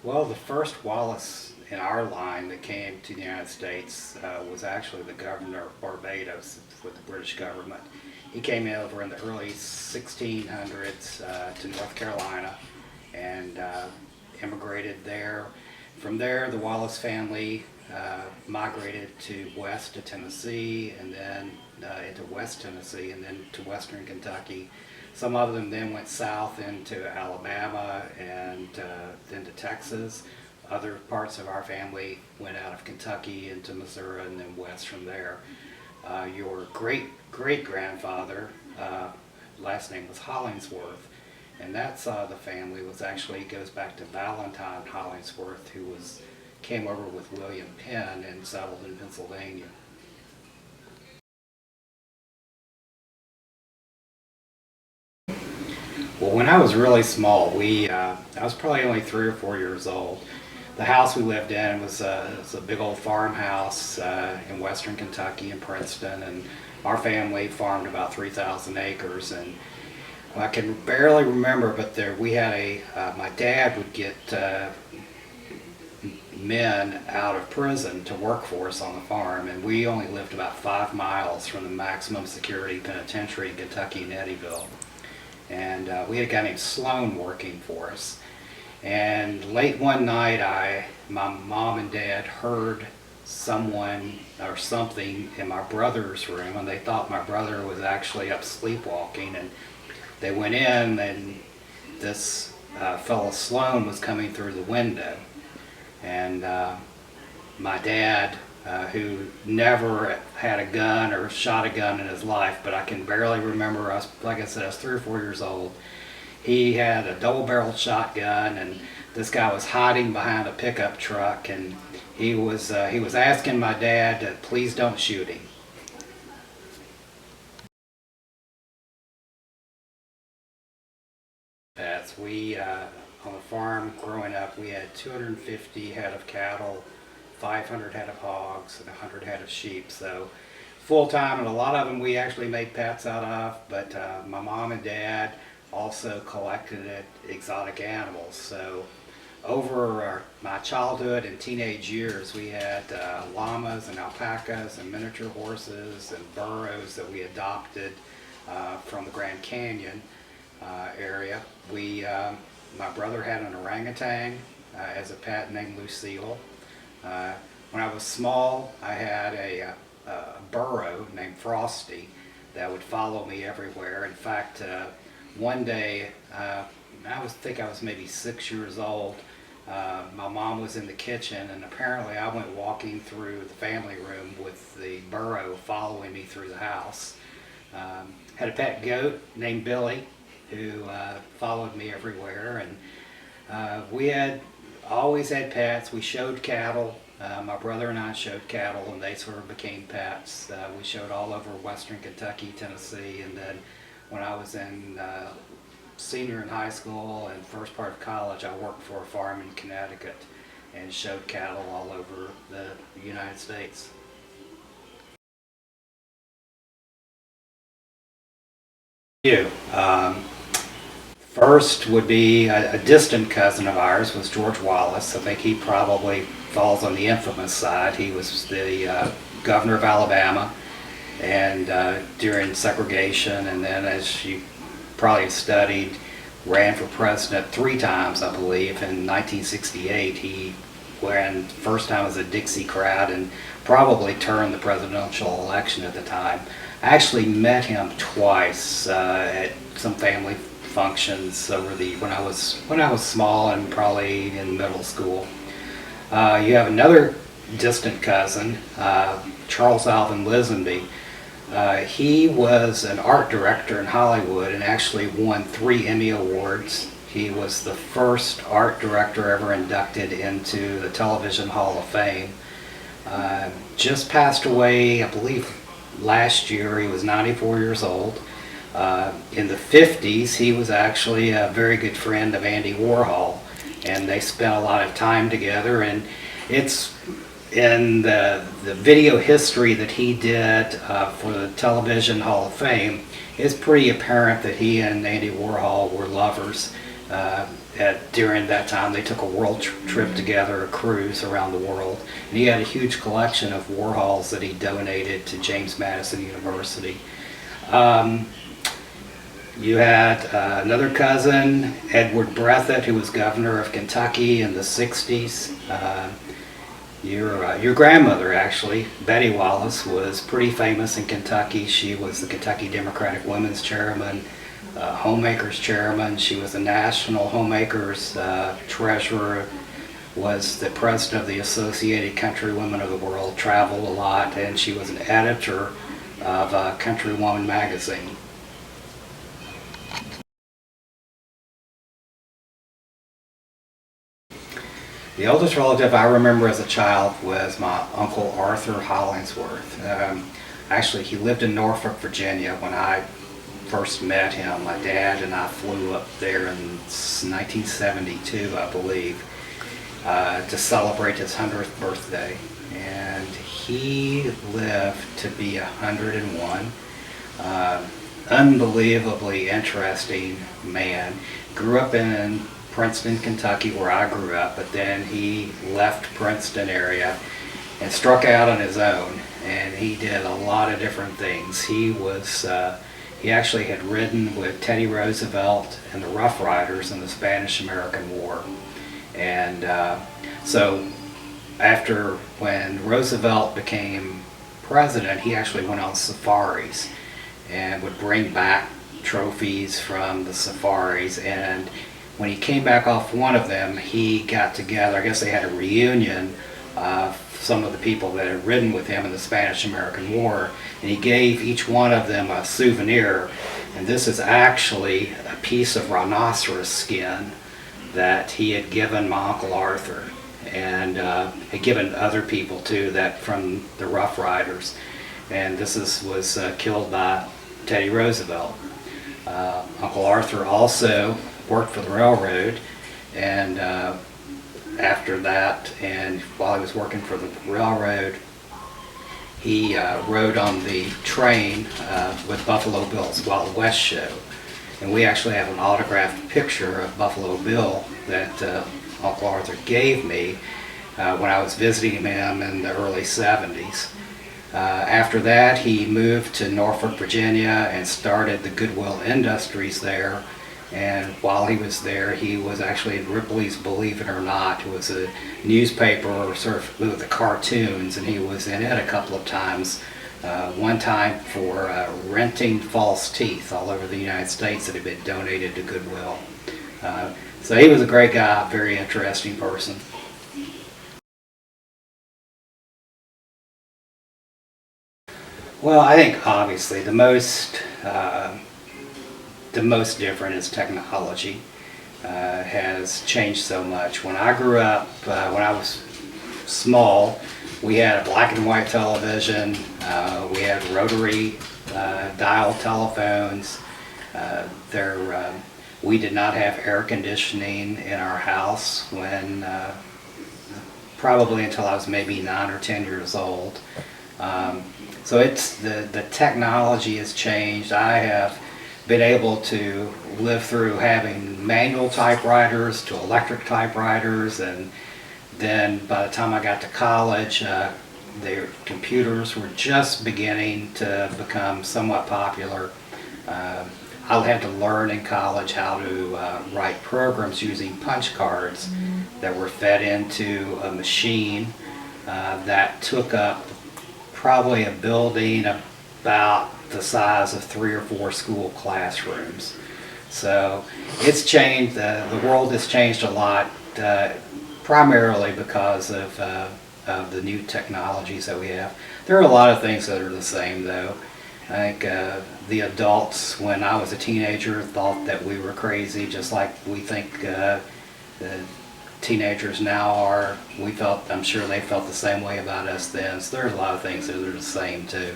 Well, the first Wallace in our line that came to the United States was actually the governor of Barbados with the British government. He came over in the early 1600s to North Carolina and immigrated there. From there, the Wallace family migrated to west to Tennessee, and then into West Tennessee, and then to western Kentucky. Some of them then went south into Alabama and then to Texas. Other parts of our family went out of Kentucky into Missouri and then west from there. Your great-great-grandfather, last name was Hollingsworth, and that side of the family goes back to Valentine Hollingsworth, who came over with William Penn and settled in Pennsylvania. Well, when I was really small, I was probably only 3 or 4 years old. The house we lived in was a big old farmhouse in western Kentucky in Princeton, and our family farmed about 3,000 acres. And well, I can barely remember, but we had my dad would get men out of prison to work for us on the farm, and we only lived about 5 miles from the maximum security penitentiary in Kentucky in Eddyville. And we had a guy named Sloan working for us. And late one night, my mom and dad heard someone or something in my brother's room, and they thought my brother was actually up sleepwalking. And they went in, and this fellow Sloan was coming through the window. And my dad, who never had a gun or shot a gun in his life, but I can barely remember, like I said, I was 3 or 4 years old. He had a double-barreled shotgun, and this guy was hiding behind a pickup truck, and he was asking my dad to please don't shoot him. Pets. On the farm growing up, we had 250 head of cattle, 500 head of hogs, and 100 head of sheep. So full time, and a lot of them we actually made pets out of, but my mom and dad also collected exotic animals. So over my childhood and teenage years, we had llamas and alpacas and miniature horses and burros that we adopted from the Grand Canyon area. My brother had an orangutan as a pet named Lucille. When I was small, I had a burro named Frosty that would follow me everywhere. In fact, one day, I think I was maybe 6 years old, my mom was in the kitchen, and apparently I went walking through the family room with the burro following me through the house. Had a pet goat named Billy who followed me everywhere, and we had always had pets. We showed cattle. My brother and I showed cattle, and they sort of became pets. We showed all over western Kentucky, Tennessee, and then when I was in senior in high school and first part of college, I worked for a farm in Connecticut and showed cattle all over the United States. First would be a distant cousin of ours was George Wallace. I think he probably falls on the infamous side. He was the governor of Alabama and during segregation, and then, as you probably studied, ran for president 3 times, I believe. In 1968, he ran first time as a Dixiecrat and probably turned the presidential election at the time. I actually met him twice at some family functions when I was small and probably in middle school. You have another distant cousin, Charles Alvin Lisenby. He was an art director in Hollywood and actually won 3 Emmy Awards. He was the first art director ever inducted into the Television Hall of Fame. Just passed away, I believe, last year. He was 94 years old. In the 50s, he was actually a very good friend of Andy Warhol, and they spent a lot of time together. And it's in the video history that he did for the Television Hall of Fame, it's pretty apparent that he and Andy Warhol were lovers. During that time, they took a world trip together, a cruise around the world. And he had a huge collection of Warhols that he donated to James Madison University. You had another cousin, Edward Breathitt, who was governor of Kentucky in the 60s. Your grandmother, actually, Betty Wallace, was pretty famous in Kentucky. She was the Kentucky Democratic Women's Chairman, Homemakers Chairman. She was the National Homemakers Treasurer, was the president of the Associated Countrywomen of the World, traveled a lot, and she was an editor of Countrywoman magazine. The oldest relative I remember as a child was my Uncle Arthur Hollingsworth. Actually, he lived in Norfolk, Virginia when I first met him. My dad and I flew up there in 1972, I believe, to celebrate his 100th birthday. And he lived to be 101. Unbelievably interesting man. Grew up in Princeton, Kentucky, where I grew up, but then he left Princeton area and struck out on his own, and he did a lot of different things. He actually had ridden with Teddy Roosevelt and the Rough Riders in the Spanish-American War. And so after, when Roosevelt became president, he actually went on safaris and would bring back trophies from the safaris. And when he came back off one of them, he got together, I guess they had a reunion of some of the people that had ridden with him in the Spanish-American War, and he gave each one of them a souvenir. And this is actually a piece of rhinoceros skin that he had given my Uncle Arthur, and had given other people too, that from the Rough Riders. And this was killed by Teddy Roosevelt. Uncle Arthur also worked for the railroad, and after that, and while he was working for the railroad, he rode on the train with Buffalo Bill's Wild West show. And we actually have an autographed picture of Buffalo Bill that Uncle Arthur gave me when I was visiting him in the early 70s. After that, he moved to Norfolk, Virginia, and started the Goodwill Industries there. And while he was there, he was actually in Ripley's Believe It or Not. It was a newspaper sort of with the cartoons, and he was in it a couple of times. One time for renting false teeth all over the United States that had been donated to Goodwill. So he was a great guy, very interesting person. Well, I think obviously the most different is technology. Has changed so much. When I grew up, when I was small, we had a black and white television, we had rotary dial telephones. We did not have air conditioning in our house when, probably until I was maybe 9 or 10 years old. So it's the technology has changed. I have been able to live through having manual typewriters to electric typewriters, and then by the time I got to college, their computers were just beginning to become somewhat popular. I had to learn in college how to write programs using punch cards that were fed into a machine that took up probably a building about the size of 3 or 4 school classrooms. So it's changed, the world has changed a lot, primarily because of the new technologies that we have. There are a lot of things that are the same though. I think the adults, when I was a teenager, thought that we were crazy, just like we think the teenagers now are. I'm sure they felt the same way about us then. So there's a lot of things that are the same too.